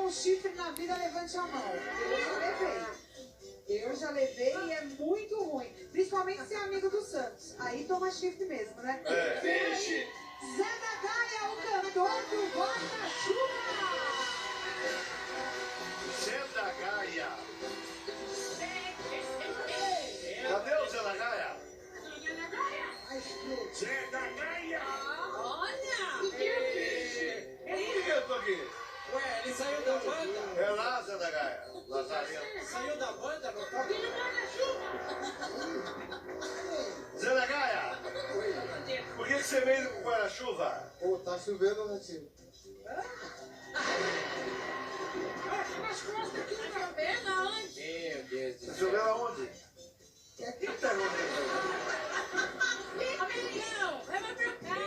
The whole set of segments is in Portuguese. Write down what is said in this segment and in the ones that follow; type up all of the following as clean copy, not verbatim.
um chifre na vida, levante a mão. Eu já levei. Eu já levei e é muito ruim. Principalmente se é amigo do Santos. Aí toma chifre mesmo, né? É, vixe. Zé da Gaia, o cantor do Guarda-Chuva. Zé da Gaia. Cadê o Zé da Gaia? Zé da Gaia. Olha! Por que eu tô aqui? Ué, ele saiu da banda? É lá, Zé da Gaia. Lazarento. Saiu da banda, não tá? Zé da Gaia. Por que você veio com guarda-chuva? Pô, tá chovendo, né, tio? Chovendo aonde? Meu Deus do Você céu. choveu aonde? O que tá acontecendo? Amigão, leva pra cá.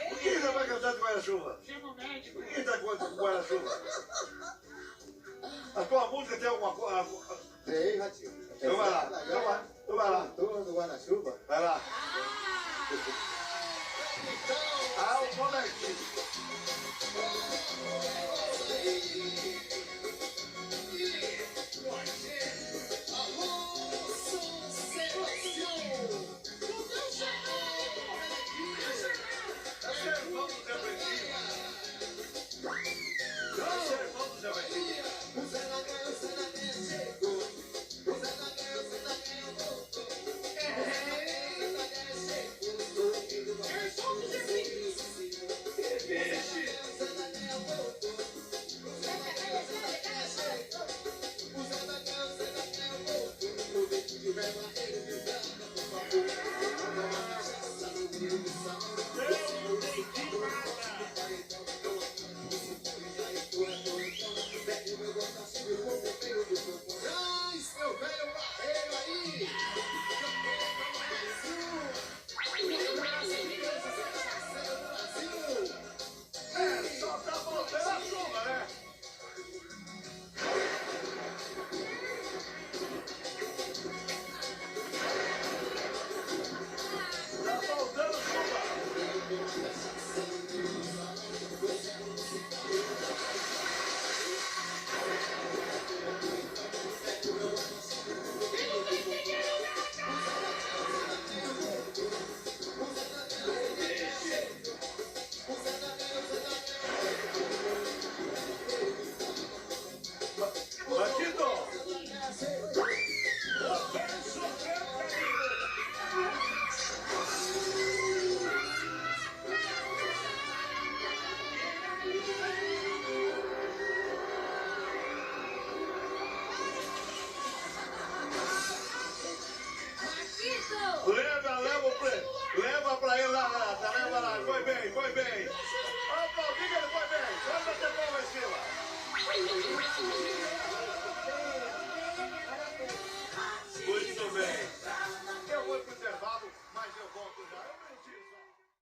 Por que você vai cantar de guarda-chuva? Chama o médico. Por que tá com guarda-chuva? A tua música tem alguma coisa? Tem, Ratinho. Então vai lá, então vai lá. Turma do guarda-chuva. Vai lá. Ah, o moleque. Leva pra ele lá, leva lá, foi bem,